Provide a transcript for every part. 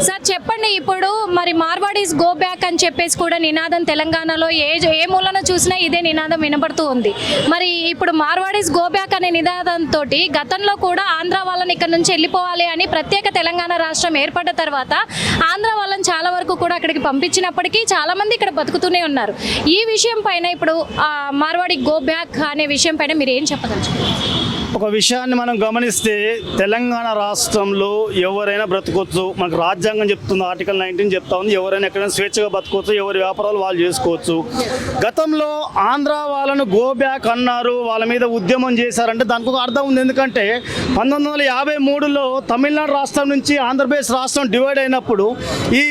Sir చెప్పండి, ఇప్పుడు మరి మార్వాడీస్ గో బ్యాక్ అని చెప్పేసి కూడా నినాదం తెలంగాణలో ఏ మూలన చూసినా ఇదే నినాదం వినబడుతూ ఉంది. మరి ఇప్పుడు మార్వాడీస్ గో బ్యాక్ అనే నినాదంతో గతంలో కూడా ఆంధ్ర వాళ్ళని ఇక్కడ నుంచి వెళ్ళిపోవాలి అని ప్రత్యేక తెలంగాణ రాష్ట్రం ఏర్పడ్డ తర్వాత ఆంధ్ర వాళ్ళని చాలా వరకు కూడా అక్కడికి పంపించినప్పటికీ చాలా మంది ఇక్కడ బతుకుతూనే ఉన్నారు. ఈ విషయం పైన ఇప్పుడు మార్వాడి గో బ్యాక్ అనే విషయం పైన మీరు ఏం చెప్పదలుచుకున్నారు? ఒక విషయాన్ని మనం గమనిస్తే తెలంగాణ రాష్ట్రంలో ఎవరైనా బ్రతకొచ్చు. మనకు రాజ్యాంగం చెప్తుంది, ఆర్టికల్ 19 చెప్తా ఉంది, ఎవరైనా ఎక్కడైనా స్వేచ్ఛగా బతకొచ్చు, ఎవరి వ్యాపారాలు వాళ్ళు చేసుకోవచ్చు. గతంలో ఆంధ్ర వాళ్ళను గో బ్యాక్ అన్నారు, వాళ్ళ మీద ఉద్యమం చేశారంటే దానికి ఒక అర్థం ఉంది. ఎందుకంటే 1953లో తమిళనాడు రాష్ట్రం నుంచి ఆంధ్రప్రదేశ్ రాష్ట్రం డివైడ్ అయినప్పుడు ఈ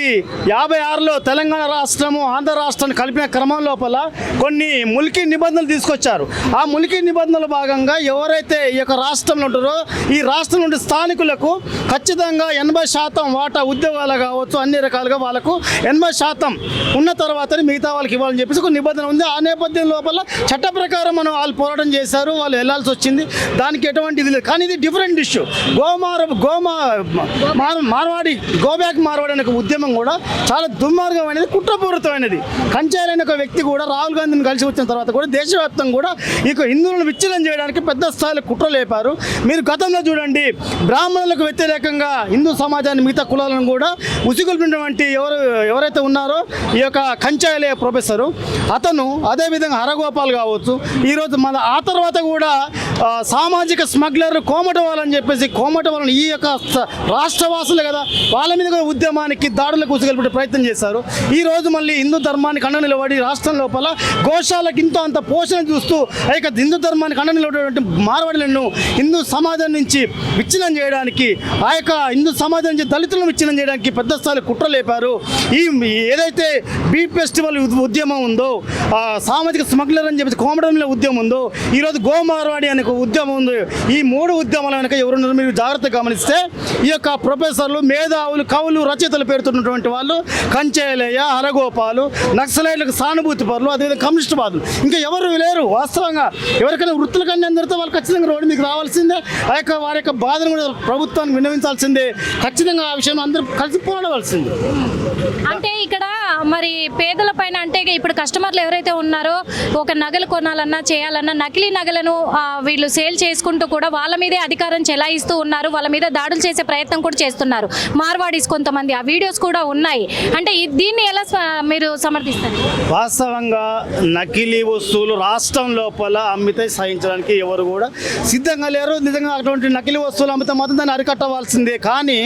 56లో తెలంగాణ రాష్ట్రము ఆంధ్ర రాష్ట్రాన్ని కలిపిన క్రమం లోపల కొన్ని ముల్కీ నిబంధనలు తీసుకొచ్చారు. ఆ ముల్కీ నిబంధనల భాగంగా ఎవరైతే ఈ యొక్క రాష్ట్రంలో ఉంటారో ఈ రాష్ట్రం నుండి స్థానికులకు ఖచ్చితంగా 80% వాటా ఉద్యోగాలు కావచ్చు, అన్ని రకాలుగా వాళ్ళకు 80% ఉన్న తర్వాతనే మిగతా వాళ్ళకి ఇవ్వాలని చెప్పేసి ఒక నిబంధన ఉంది. ఆ నేపథ్యం లోపల చట్ట ప్రకారం వాళ్ళు పోరాటం చేశారు, వాళ్ళు వెళ్లాల్సి వచ్చింది. దానికి ఎటువంటి ఇది లేదు. కానీ ఇది different issue. Marwari go back Marwari అనే ఉద్యమం కూడా చాలా దుర్మార్గమైనది, కుట్రపూరితమైనది. కంచాలైన ఒక వ్యక్తి కూడా రాహుల్ గాంధీని కలిసి వచ్చిన తర్వాత కూడా దేశవ్యాప్తంగా కూడా ఇక హిందువులను విచ్ఛిన్నం చేయడానికి పెద్ద స్థాయిలో కుట్ర లేపారు. మీరు గతంలో చూడండి, బ్రాహ్మణులకు వ్యతిరేకంగా హిందూ సమాజాన్ని మిగతా కులాలను కూడా ఉసిగొల్పినటువంటి ఎవరైతే ఉన్నారో ఈ యొక్క కంచాలయ ప్రొఫెసరు అతను, అదేవిధంగా హరగోపాల్ కావచ్చు, ఈరోజు మన ఆ తర్వాత కూడా సామాజిక స్మగ్లర్ కోమటవాలని చెప్పేసి కోమటవాళ్ళని ఈ యొక్క రాష్ట్రవాసులే కదా వాళ్ళ మీద కూడా ఉద్యమానికి దాడులకు ఉసిగొల్పే ప్రయత్నం చేశారు. ఈ రోజు మళ్ళీ హిందూ ధర్మానికి అండ నిలబడి రాష్ట్రం లోపల గోశాలకు ఇంత అంత పోషణ చూస్తూ ఆ యొక్క హిందూ ధర్మానికి అండ నిలబడేటువంటి మార్వాడులను హిందూ సమాజం నుంచి విచ్ఛిన్నం చేయడానికి, ఆ యొక్క హిందూ సమాజం నుంచి దళితులను విచ్ఛిన్నం చేయడానికి పెద్ద స్థాయిలో కుట్ర లేపారు. ఈ ఏదైతే బీఫ్ ఫెస్టివల్ ఉద్యమం ఉందో, సామాజిక స్మగ్లర్ అని చెప్పేసి కోమడంలో ఉద్యమం ఉందో, ఈరోజు గో మార్వాడి అనే ఉద్యమం ఉంది. ఈ 3 ఉద్యమాల వెనక ఎవరున్నారు మీరు జాగ్రత్తగా గమనిస్తే ఈ యొక్క ప్రొఫెసర్లు, మేధావులు, కవులు, రచయితలు పేరుతున్నటువంటి వాళ్ళు కంచేలయ్య, హరగోపాలు, నక్సలైట్లకు సానుభూతి పరులు, అదేవిధంగా కమ్యూనిస్ట్ బాధలు, ఇంకా ఎవరు లేరు. వాస్తవంగా ఎవరికైనా వృత్తుల కన్నా అందరితో వాళ్ళు ఖచ్చితంగా రోడ్డు మీకు రావాల్సిందే. ఆ యొక్క వారి యొక్క బాధను కూడా ప్రభుత్వానికి విన్నవించాల్సిందే. ఖచ్చితంగా ఆ విషయం అందరూ కలిసి పోరాడవలసిందే. అంటే ఇక్కడ మరి పేదల పైన, అంటే ఇప్పుడు కస్టమర్లు ఎవరైతే ఉన్నారో ఒక నగలు కొనాలన్నా చేయాలన్నా నకిలీ నగలను వీళ్ళు సేల్ చేసుకుంటూ కూడా వాళ్ళ మీదే అధికారం చెలాయిస్తూ ఉన్నారు, వాళ్ళ మీద దాడులు చేసే ప్రయత్నం కూడా చేస్తున్నారు మార్వాడీస్ కొంతమంది. ఆ వీడియోస్ కూడా ఉన్నాయి. అంటే దీన్ని ఎలా మీరు సమర్థిస్తారు? వాస్తవంగా నకిలీ వస్తువులు రాష్ట్రం లోపల అమ్మితే సహించడానికి ఎవరు కూడా సిద్ధంగా లేరు. నిజంగా అటువంటి నకిలీ వస్తువులు అమ్మితే మాత్రం దాన్ని అరికట్టవలసిందే. కానీ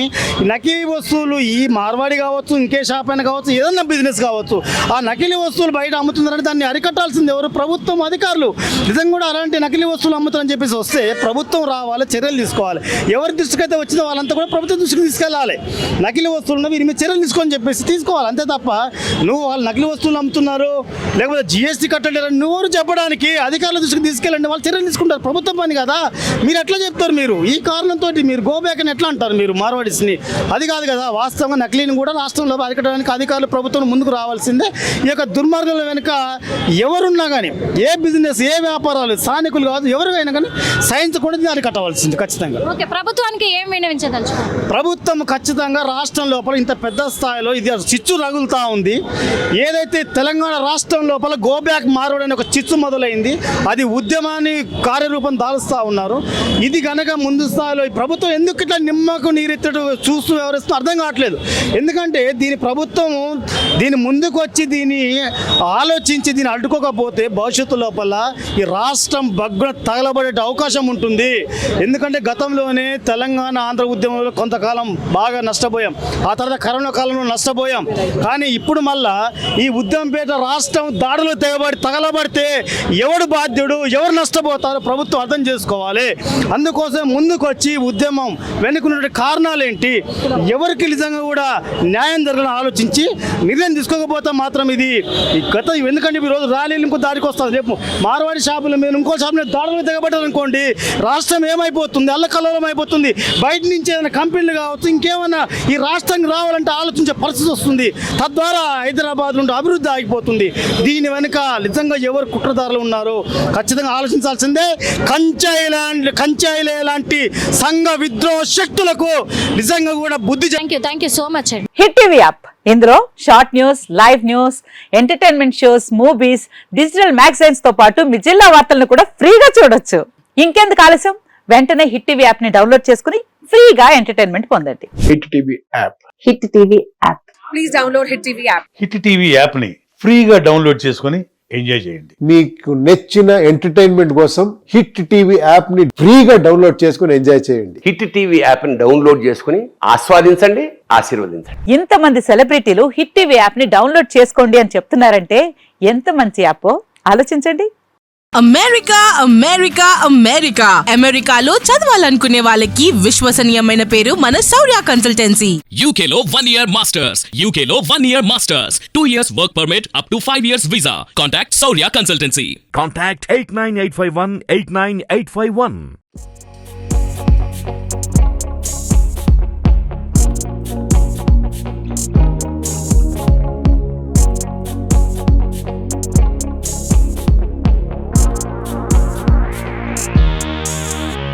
నకిలీ వస్తువులు ఈ మార్వాడి కావచ్చు, ఇంకే షాప్ అయినా కావచ్చు, ఏదన్నా బిజినెస్ కావచ్చు, ఆ నకిలీ వస్తువులు బయట అమ్ముతున్నారని దాన్ని అరికట్టాల్సింది ఎవరు? ప్రభుత్వం, అధికారులు. నిజంగా కూడా అలాంటి నకిలీ వస్తువులు అమ్ముతారని చెప్పేసి వస్తే ప్రభుత్వం రావాలి, చర్యలు తీసుకోవాలి. ఎవరి దృష్టికి అయితే వచ్చిందో వాళ్ళంతా కూడా ప్రభుత్వం దృష్టికి తీసుకెళ్ళాలి. నకిలీ వస్తువులు వీరి మీద చర్యలు తీసుకొని చెప్పేసి తీసుకోవాలి. అంతే తప్ప నువ్వు వాళ్ళు నకిలీ వస్తువులు అమ్ముతున్నారు లేకపోతే GST కట్టలేరని నువ్వు చెప్పడానికి అధికారుల దృష్టికి తీసుకెళ్ళండి, వాళ్ళు చర్యలు తీసుకుంటారు. ప్రభుత్వం పని కదా. మీరు ఎట్లా చెప్తారు? మీరు ఈ కారణంతో మీరు గో బ్యాక్ అని ఎట్లా అంటారు మీరు మార్వాడీస్ని? అది కాదు కదా. వాస్తవంగా నకిలీని కూడా రాష్ట్రంలో అరికట్టడానికి అధికారులు, ప్రభుత్వం ముందుకు రావాల్సిందే. ఈ యొక్క దుర్మార్గాల వెనుక ఎవరున్నా కానీ, ఏ బిజినెస్, ఏ వ్యాపారాలు, స్థానికులు కాదు ఎవరికైనా కానీ సహించకూడదు, అరికట్టవలసింది ఖచ్చితంగా. ఓకే, ప్రభుత్వానికి ఏం విన్నవించదలుచు? ప్రభుత్వం ఖచ్చితంగా రాష్ట్రం లోపల ఇంత పెద్ద స్థాయిలో ఇది చిచ్చు రగులుతూ ఉంది. ఏదైతే తెలంగాణ రాష్ట్రం లోపల గో బ్యాక్ మార్వాడి అనే ఒక చిచ్చు మొదలైంది, అది ఉద్యమాన్ని కార్యరూపం దాలుస్తూ ఉన్నారు. ఇది కనుక ముందు స్థాయిలో ప్రభుత్వం ఎందుకు ఇట్లా నిమ్మకు నీరెత్తడు చూస్తూ వ్యవహరిస్తుందో అర్థం కావట్లేదు. ఎందుకంటే ప్రభుత్వం దీని ముందుకు వచ్చి దీన్ని ఆలోచించి దీన్ని అడ్డుకోకపోతే భవిష్యత్తు లోపల ఈ రాష్ట్రం బగ్గున తగలబడే అవకాశం ఉంటుంది. ఎందుకంటే గతంలోనే తెలంగాణ ఆంధ్ర ఉద్యమంలో కొంతకాలం బాగా నష్టపోయాం, ఆ తర్వాత కరోనా కాలంలో నష్టపోయాం. కానీ ఇప్పుడు మళ్ళా ఈ ఉద్యమంపేట రాష్ట్రం దాడులు తగలబడితే ఎవడు బాధ్యుడు, ఎవరు నష్టపోతారో ప్రభుత్వం అర్థం చేసుకోవాలి. అందుకోసం ముందుకు వచ్చి ఉద్యమం వెనుకున్న కారణాలు ఏంటి, ఎవరికి నిజంగా కూడా న్యాయం జరగాలని ఆలోచించి నిర్ణయం తీసుకోకపోతే మాత్రం ఇది ఈ గత ఎందుకంటే ఈ రోజు ర్యాలీలు ఇంకో దారికి వస్తుంది. రేపు మార్వాడి షాపుల మీద ఇంకో షాపు మీద దాడులు దిగబడ్డారు అనుకోండి, రాష్ట్రం ఏమైపోతుంది, అల్లకల్లోలం అయిపోతుంది. బయట నుంచి ఏదైనా కంపెనీలు కావచ్చు, ఇంకేమన్నా ఈ రాష్ట్రానికి రావాలంటే ఆలోచించే పరిస్థితి వస్తుంది. తద్వారా హైదరాబాద్ నుండి అభివృద్ధి ఆగిపోతుంది. దీని వెనుక నిజంగా ఎవరు కుట్రదారులు ఉన్నారో ఖచ్చితంగా ఆలోచించాల్సిందే. కంచాయిలే లాంటి సంఘ విద్రోహ శక్తులకు నిజంగా కూడా బుద్ధి థ్యాంక్ యూ సో మచ్ అండి. హిట్ టీవీ యాప్ ఇందులో short news, live news, entertainment shows, movies, digital magazines తో పాటు మీ జిల్లా వార్తలను కూడా ఫ్రీగా చూడొచ్చు. ఇంకెందుకు ఆలస్యం, వెంటనే హిట్ టీవీ యాప్ ని డౌన్లోడ్ చేసుకుని ఫ్రీగా ఎంటర్టైన్మెంట్ పొందండి. Hit TV app. Hit TV app. Please download hit TV app. Hit TV యాప్ని ఫ్రీగా డౌన్లోడ్ చేసుకొని ఎంజాయ్ చేయండి. మీకు నచ్చిన ఎంటర్టైన్మెంట్ కోసం హిట్ టీవీ యాప్ ని ఫ్రీగా డౌన్లోడ్ చేసుకుని ఎంజాయ్ చేయండి. హిట్ టీవీ యాప్ ని డౌన్లోడ్ చేసుకుని ఆస్వాదించండి, ఆశీర్వదించండి. ఇంతమంది సెలబ్రిటీలు హిట్ టీవీ యాప్ ని డౌన్లోడ్ చేసుకోండి అని చెప్తున్నారంటే ఎంత మంచి యాప్ ఆలోచించండి. అమెరికా అమెరికా అమెరికా అమెరికాలో చదవాలనుకునే వాళ్ళకి విశ్వసనీయమైన పేరు మన శౌర్య consultancy. UK Law 1 Year Masters. UK Law 1 Year Masters. 2 years work permit up to 5 years visa. Contact Saurya Consultancy. Contact 89851 89851.